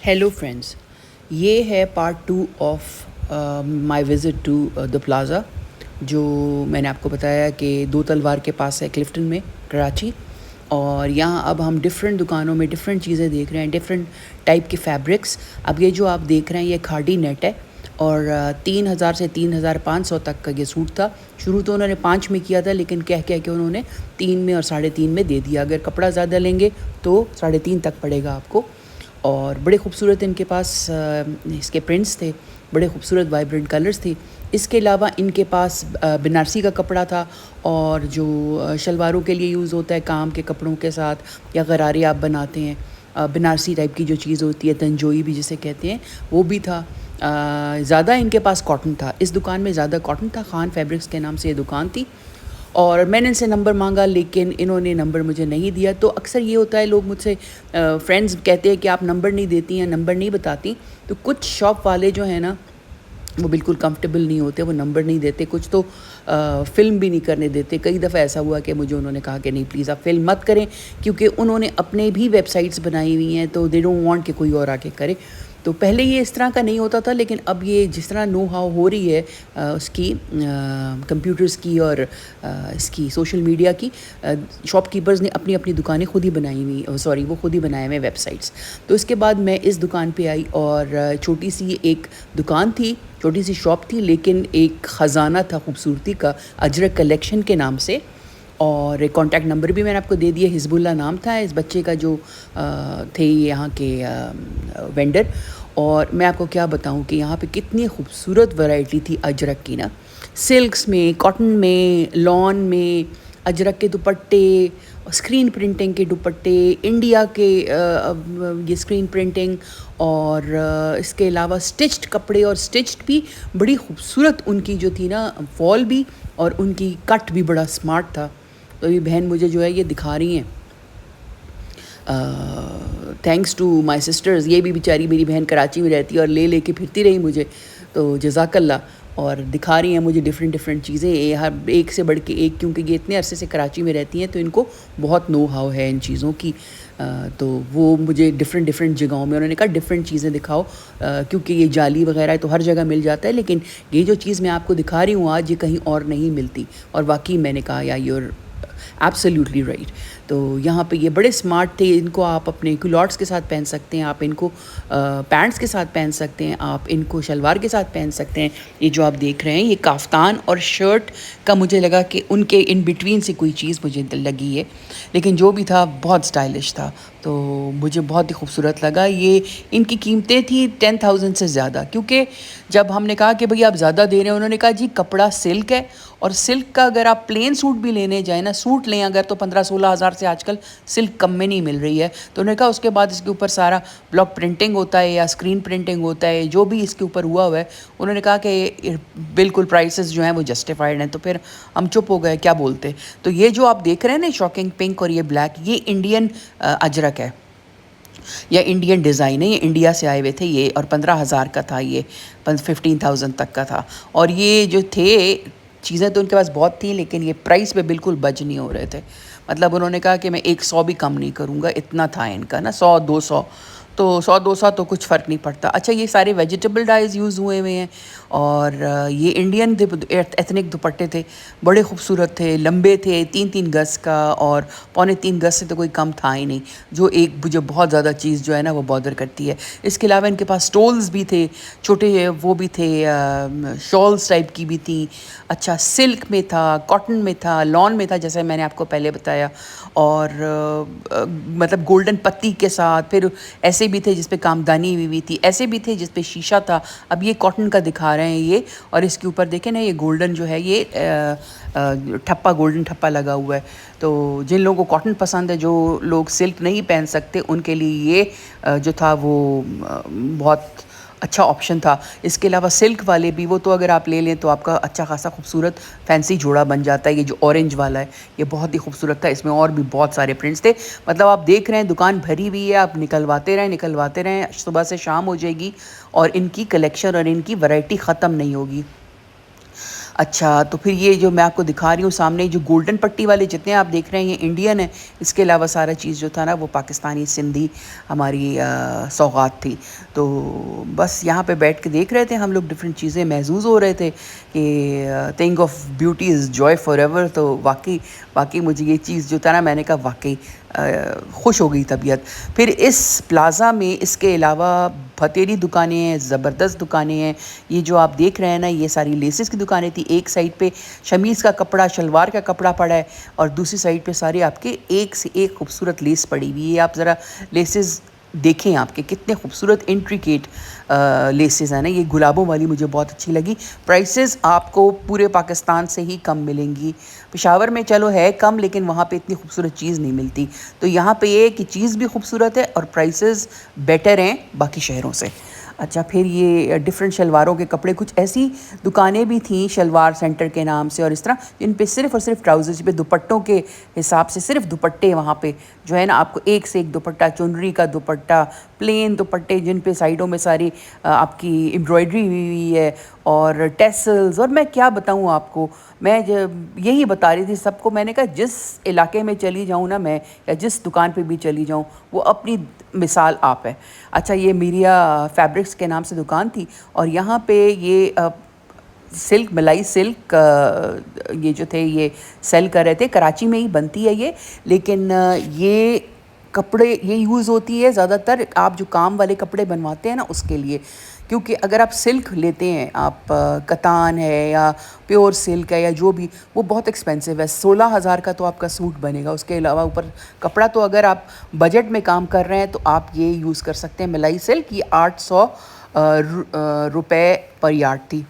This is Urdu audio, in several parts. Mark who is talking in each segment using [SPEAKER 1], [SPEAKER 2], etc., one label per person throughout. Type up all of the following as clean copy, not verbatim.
[SPEAKER 1] ہیلو فرینڈس، یہ ہے part 2 of my visit to the plaza, جو میں نے آپ کو بتایا کہ دو تلوار کے پاس ہے کلفٹن میں کراچی. اور یہاں اب ہم ڈفرینٹ دکانوں میں ڈفرینٹ چیزیں دیکھ رہے ہیں، ڈفرینٹ ٹائپ کے فیبرکس. اب یہ جو آپ دیکھ رہے ہیں یہ کھاڈی نیٹ ہے، اور 3,000 سے 3,500 تک کا یہ سوٹ تھا. شروع تو انہوں نے 5 میں کیا تھا، لیکن کہہ کے انہوں نے 3 میں اور 3.5 میں دے دیا. اگر کپڑا زیادہ لیں گے تو 3.5 تک پڑے گا آپ کو. اور بڑے خوبصورت ان کے پاس اس کے پرنٹس تھے، بڑے خوبصورت وائبرنٹ کلرز تھے. اس کے علاوہ ان کے پاس بنارسی کا کپڑا تھا، اور جو شلواروں کے لیے یوز ہوتا ہے کام کے کپڑوں کے ساتھ، یا غرارے آپ بناتے ہیں، بنارسی ٹائپ کی جو چیز ہوتی ہے، تنجوئی بھی جسے کہتے ہیں، وہ بھی تھا. زیادہ ان کے پاس کاٹن تھا، اس دکان میں زیادہ کاٹن تھا. خان فیبرکس کے نام سے یہ دکان تھی. اور میں نے ان سے نمبر مانگا، لیکن انہوں نے نمبر مجھے نہیں دیا. تو اکثر یہ ہوتا ہے، لوگ مجھ سے فرینڈز کہتے ہیں کہ آپ نمبر نہیں دیتی ہیں، نمبر نہیں بتاتی. تو کچھ شاپ والے جو ہیں نا، وہ بالکل کمفرٹیبل نہیں ہوتے، وہ نمبر نہیں دیتے. کچھ تو فلم بھی نہیں کرنے دیتے. کئی دفعہ ایسا ہوا کہ مجھے انہوں نے کہا کہ نہیں پلیز آپ فلم مت کریں، کیونکہ انہوں نے اپنے بھی ویب سائٹس بنائی ہوئی ہیں، تو دے ڈونٹ وانٹ کہ کوئی اور آ کے کرے. تو پہلے یہ اس طرح کا نہیں ہوتا تھا، لیکن اب یہ جس طرح نو ہاؤ ہو رہی ہے اس کی کمپیوٹرز کی اور اس کی سوشل میڈیا کی، شاپ کیپرز نے اپنی اپنی دکانیں خود ہی بنائی ہوئی، وہ خود ہی بنائے ہوئے ویب سائٹس. تو اس کے بعد میں اس دکان پہ آئی، اور چھوٹی سی ایک دکان تھی، چھوٹی سی شاپ تھی، لیکن ایک خزانہ تھا خوبصورتی کا، اجرک کلیکشن کے نام سے. اور ایک کانٹیکٹ نمبر بھی میں نے آپ کو دے دیا. حزب اللہ نام تھا اس بچے کا جو تھے یہاں کے وینڈر. اور میں آپ کو کیا بتاؤں کہ یہاں پہ کتنی خوبصورت ورائٹی تھی اجرک کی نا، سلکس میں، کاٹن میں، لان میں، اجرک کے دوپٹے، اسکرین پرنٹنگ کے دوپٹے، انڈیا کے یہ اسکرین پرنٹنگ، اور اس کے علاوہ سٹچڈ کپڑے، اور سٹچڈ بھی بڑی خوبصورت ان کی جو تھی نا فال بھی، اور ان کی کٹ بھی بڑا سمارٹ تھا. تو یہ بہن مجھے جو ہے یہ دکھا رہی ہیں، تھینکس ٹو مائی سسٹرز. یہ بھی بیچاری میری بہن کراچی میں رہتی ہے اور لے کے پھرتی رہی مجھے، تو جزاک اللہ. اور دکھا رہی ہیں مجھے ڈفرینٹ چیزیں، ہر ایک سے بڑھ کے ایک، کیونکہ یہ اتنے عرصے سے کراچی میں رہتی ہیں تو ان کو بہت نو ہاؤ ہے ان چیزوں کی. تو وہ مجھے ڈفرینٹ جگہوں میں انہوں نے کہا ڈفرینٹ چیزیں دکھاؤ، کیونکہ یہ جالی وغیرہ ہے تو ہر جگہ مل جاتا ہے، لیکن یہ جو چیز میں آپ کو دکھا رہی ہوں آج، یہ کہیں اور نہیں ملتی. اور واقعی میں نے کہا یا یور ایبسلیوٹلی رائٹ. تو یہاں پہ یہ بڑے سمارٹ تھے. ان کو آپ اپنے کلوٹس کے ساتھ پہن سکتے ہیں، آپ ان کو پینٹس کے ساتھ پہن سکتے ہیں، آپ ان کو شلوار کے ساتھ پہن سکتے ہیں. یہ جو آپ دیکھ رہے ہیں یہ کافتان اور شرٹ کا مجھے لگا کہ ان کے ان بٹوین سے کوئی چیز مجھے لگی ہے، لیکن جو بھی تھا بہت اسٹائلش تھا، تو مجھے بہت ہی خوبصورت لگا. یہ ان کی قیمتیں تھیں 10,000 سے زیادہ، کیونکہ جب ہم نے کہا کہ بھئی آپ زیادہ دے رہے ہیں، انہوں نے کہا جی کپڑا سلک ہے، اور سلک کا اگر آپ پلین سوٹ بھی لینے جائیں نا، سوٹ لیں اگر، تو 15-16 ہزار سے آج کل سلک کم میں نہیں مل رہی ہے. تو انہوں نے کہا اس کے بعد اس کے اوپر سارا بلاک پرنٹنگ ہوتا ہے یا اسکرین پرنٹنگ ہوتا ہے، جو بھی اس کے اوپر ہوا ہے. انہوں نے کہا کہ بالکل پرائسز جو ہیں وہ جسٹیفائڈ ہیں. تو پھر ہم چپ ہو گئے، کیا بولتے. تو یہ جو آپ دیکھ رہے ہیں نا شاکنگ پنک اور یہ بلیک، یہ انڈین اجرک ہے یا انڈین ڈیزائن ہے، یہ انڈیا سے آئے ہوئے تھے یہ، اور 15,000 کا تھا یہ، 15,000 تک کا تھا. اور یہ جو تھے چیزیں تو ان کے پاس بہت تھیں، لیکن یہ پرائس پہ بالکل بج نہیں ہو رہے تھے. مطلب انہوں نے کہا کہ میں 100 بھی کم نہیں کروں گا، اتنا تھا ان کا نا، 100-200. تو 100-200 تو کچھ فرق نہیں پڑتا. اچھا یہ سارے ویجیٹیبل ڈائز یوز ہوئے ہوئے ہیں، اور یہ انڈین ایتھنک دوپٹے تھے، بڑے خوبصورت تھے، لمبے تھے، 3 گز کا، اور 3.25 گز سے تو کوئی کم تھا ہی نہیں، جو ایک مجھے بہت زیادہ چیز جو ہے نا وہ بادر کرتی ہے. اس کے علاوہ ان کے پاس سٹولز بھی تھے چھوٹے، وہ بھی تھے، شالز ٹائپ کی بھی تھیں. اچھا سلک میں تھا، کاٹن میں تھا، لان میں تھا، جیسے میں نے آپ کو پہلے بتایا، اور مطلب گولڈن پتی کے ساتھ. پھر ایسے بھی تھے جس پہ کامدانی ہوئی تھی، ایسے بھی تھے جس پہ شیشہ تھا. اب یہ کاٹن کا دکھا رہے ہیں یہ، اور اس کے اوپر دیکھیں نا یہ گولڈن جو ہے یہ ٹھپا، گولڈن ٹھپا لگا ہوا ہے. تو جن لوگوں کو کاٹن پسند ہے، جو لوگ سلک نہیں پہن سکتے، ان کے لیے یہ جو تھا وہ بہت اچھا آپشن تھا. اس کے علاوہ سلک والے بھی، وہ تو اگر آپ لے لیں تو آپ کا اچھا خاصا خوبصورت فینسی جوڑا بن جاتا ہے. یہ جو اورنج والا ہے یہ بہت ہی خوبصورت تھا، اس میں اور بھی بہت سارے پرنٹس تھے. مطلب آپ دیکھ رہے ہیں دکان بھری ہوئی ہے، آپ نکلواتے رہیں، صبح سے شام ہو جائے گی اور ان کی کلیکشن اور ان کی ورائٹی ختم نہیں ہوگی. اچھا تو پھر یہ جو میں آپ کو دکھا رہی ہوں سامنے جو گولڈن پٹی والے جتنے آپ دیکھ رہے ہیں یہ انڈین ہیں. اس کے علاوہ سارا چیز جو تھا نا وہ پاکستانی سندھی ہماری سوغات تھی. تو بس یہاں پہ بیٹھ کے دیکھ رہے تھے ہم لوگ, ڈفرینٹ چیزیں محظوظ ہو رہے تھے کہ think of beauty is joy for ever. تو واقعی مجھے یہ چیز جو تھا نا میں نے کہا واقعی خوش ہو گئی طبیعت. پھر اس پلازا میں اس کے علاوہ بھتیری دکانیں ہیں, زبردست دکانیں ہیں. یہ جو آپ دیکھ رہے ہیں نا یہ ساری لیسز کی دکانیں تھیں. ایک سائڈ پہ شمیز کا کپڑا, شلوار کا کپڑا پڑا ہے, اور دوسری سائڈ پہ سارے آپ کے ایک سے ایک خوبصورت لیس پڑی ہوئی ہے. آپ ذرا لیسز دیکھیں آپ کے کتنے خوبصورت انٹریکیٹ لیسز ہیں نا. یہ گلابوں والی مجھے بہت اچھی لگی. پرائسز آپ کو پورے پاکستان سے ہی کم ملیں گی. پشاور میں چلو ہے کم لیکن وہاں پہ اتنی خوبصورت چیز نہیں ملتی. تو یہاں پہ یہ کہ چیز بھی خوبصورت ہے اور پرائسز بیٹر ہیں باقی شہروں سے. اچھا پھر یہ ڈفرینٹ شلواروں کے کپڑے, کچھ ایسی دکانیں بھی تھیں شلوار سینٹر کے نام سے اور اس طرح, جن پہ صرف اور صرف ٹراؤزرز پہ دوپٹوں کے حساب سے صرف دوپٹے وہاں پہ جو ہے نا آپ کو ایک سے ایک دوپٹہ, چنری کا دوپٹہ, پلین دوپٹے جن پہ سائڈوں میں ساری آپ کی امبرائڈری ہوئی ہے اور ٹیسلز. اور میں کیا بتاؤں آپ کو, میں یہی بتا رہی تھی سب کو, میں نے کہا جس علاقے میں چلی جاؤں نا میں, یا جس دکان پہ بھی چلی جاؤں, وہ اپنی مثال آپ ہے. اچھا یہ میریا فیبرکس کے نام سے دکان تھی, اور یہاں پہ یہ سلک, ملائی سلک یہ جو تھے یہ سیل کر رہے تھے. کراچی میں ہی بنتی ہے یہ, لیکن یہ کپڑے یہ یوز ہوتی ہے زیادہ تر آپ جو کام والے کپڑے بنواتے ہیں نا اس کے لیے. کیونکہ اگر آپ سلک لیتے ہیں, آپ کتان ہے یا پیور سلک ہے یا جو بھی, وہ بہت ایکسپینسو ہے. 16,000 کا تو آپ کا سوٹ بنے گا. اس کے علاوہ اوپر کپڑا, تو اگر آپ بجٹ میں کام کر رہے ہیں تو آپ یہ یوز کر سکتے ہیں ملائی سلک. یہ 800 روپے پر یارڈ تھی.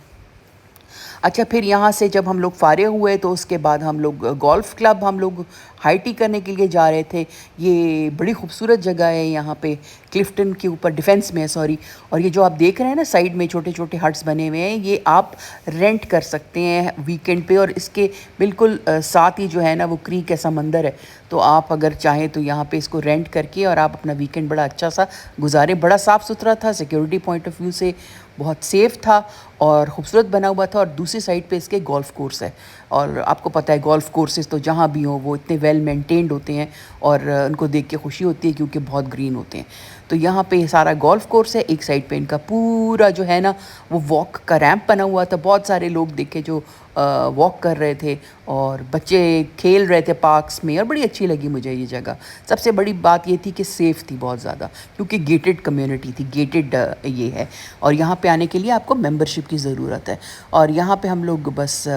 [SPEAKER 1] اچھا پھر یہاں سے جب ہم لوگ فارغ ہوئے تو اس کے بعد ہم لوگ گولف کلب ہم لوگ ہائی ٹی کرنے کے لیے جا رہے تھے. یہ بڑی خوبصورت جگہ ہے یہاں پہ کلفٹن کے اوپر, ڈیفینس میں سوری. اور یہ جو آپ دیکھ رہے ہیں نا سائڈ میں چھوٹے چھوٹے ہٹس بنے ہوئے ہیں, یہ آپ رینٹ کر سکتے ہیں ویکینڈ پہ. اور اس کے بالکل ساتھ ہی جو ہے نا وہ کریک ہے, سمندر ہے. تو آپ اگر چاہیں تو یہاں پہ اس کو رینٹ کر کے اور آپ اپنا ویکینڈ بڑا اچھا سا گزاریں. بڑا صاف ستھرا تھا, سیکیورٹی پوائنٹ آف ویو سے بہت سیف تھا اور خوبصورت بنا ہوا تھا. اور دوسری سائڈ پہ اس کے گولف کورس ہے, اور آپ کو پتہ ہے گولف کورسز تو جہاں بھی ہوں وہ اتنے ویل مینٹینڈ ہوتے ہیں اور ان کو دیکھ کے خوشی ہوتی ہے کیونکہ بہت گرین ہوتے ہیں. تو یہاں پہ سارا گولف کورس ہے. ایک سائڈ پہ ان کا پورا جو ہے نا وہ واک کا ریمپ بنا ہوا تھا. بہت سارے لوگ دیکھے جو واک کر رہے تھے اور بچے کھیل رہے تھے پارکس میں, اور بڑی اچھی لگی مجھے یہ جگہ. سب سے بڑی بات یہ تھی کہ سیف تھی بہت زیادہ, کیونکہ گیٹڈ کمیونٹی تھی, گیٹڈ یہ ہے. اور یہاں پہ آنے کے لیے آپ کو ممبرشپ کی ضرورت ہے. اور یہاں پہ ہم لوگ بس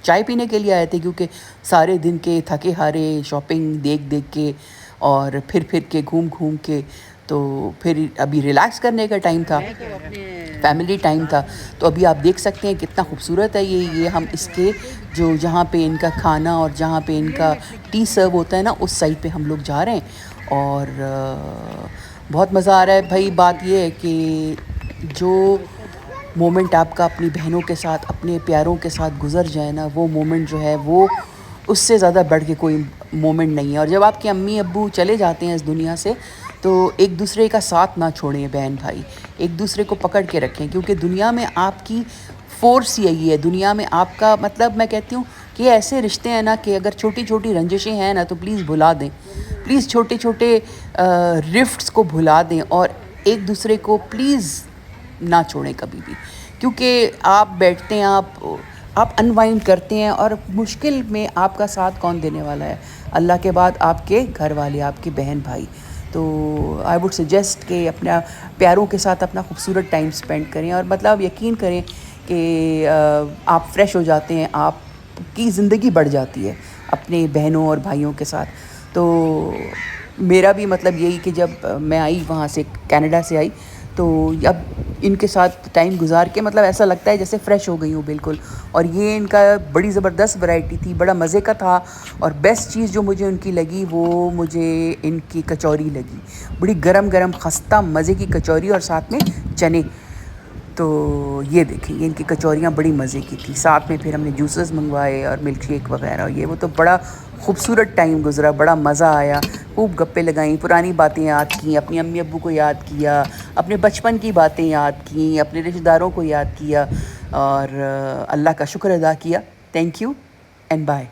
[SPEAKER 1] چائے پینے کے لیے آئے تھے, کیونکہ سارے دن کے تھکے ہارے شاپنگ دیکھ کے اور پھر کے گھوم کے, تو پھر ابھی ریلیکس کرنے کا ٹائم تھا, فیملی ٹائم تھا. تو ابھی آپ دیکھ سکتے ہیں کتنا خوبصورت ہے یہ ہم اس کے جو جہاں پہ ان کا کھانا اور جہاں پہ ان کا ٹی سرو ہوتا ہے نا اس سائڈ پہ ہم لوگ جا رہے ہیں. اور بہت مزہ آ رہا ہے بھائی. بات یہ ہے کہ جو مومنٹ آپ کا اپنی بہنوں کے ساتھ, اپنے پیاروں کے ساتھ گزر جائے نا, وہ مومنٹ جو ہے وہ اس سے زیادہ بڑھ کے کوئی مومنٹ نہیں ہے. اور جب آپ کے امی ابو چلے جاتے ہیں اس دنیا سے تو ایک دوسرے کا ساتھ نہ چھوڑیں بہن بھائی, ایک دوسرے کو پکڑ کے رکھیں. کیونکہ دنیا میں آپ کی فورس یہی ہے, دنیا میں آپ کا مطلب میں کہتی ہوں کہ ایسے رشتے ہیں نا کہ اگر چھوٹی چھوٹی رنجشیں ہیں نا تو پلیز بھلا دیں, پلیز چھوٹے چھوٹے رفٹس کو بھلا دیں, اور ایک دوسرے کو پلیز نہ چھوڑیں کبھی بھی. کیونکہ آپ بیٹھتے ہیں, آپ انوائنڈ کرتے ہیں, اور مشکل میں آپ کا ساتھ کون دینے والا ہے؟ اللہ کے بعد آپ کے گھر والے, آپ کے بہن بھائی. تو آئی ووڈ سجیسٹ کہ اپنا پیاروں کے ساتھ اپنا خوبصورت ٹائم سپینڈ کریں. اور مطلب یقین کریں کہ آپ فریش ہو جاتے ہیں, آپ کی زندگی بڑھ جاتی ہے اپنے بہنوں اور بھائیوں کے ساتھ. تو میرا بھی مطلب یہی کہ جب میں آئی وہاں سے, کینیڈا سے آئی, تو اب ان کے ساتھ ٹائم گزار کے مطلب ایسا لگتا ہے جیسے فریش ہو گئی ہوں بالکل. اور یہ ان کا بڑی زبردست ورائٹی تھی, بڑا مزے کا تھا. اور بیسٹ چیز جو مجھے ان کی لگی وہ مجھے ان کی کچوری لگی, بڑی گرم گرم خستہ مزے کی کچوری اور ساتھ میں چنے. تو یہ دیکھیں ان کی کچوریاں بڑی مزے کی تھی. ساتھ میں پھر ہم نے جوسز منگوائے اور ملک شیک وغیرہ, اور یہ وہ تو بڑا خوبصورت ٹائم گزرا, بڑا مزہ آیا. خوب گپے لگائیں, پرانی باتیں یاد کیں, اپنی امی ابو کو یاد کیا, اپنے بچپن کی باتیں یاد کیں, اپنے رشتہ داروں کو یاد کیا. اور اللہ کا شکر ادا کیا. Thank you and bye.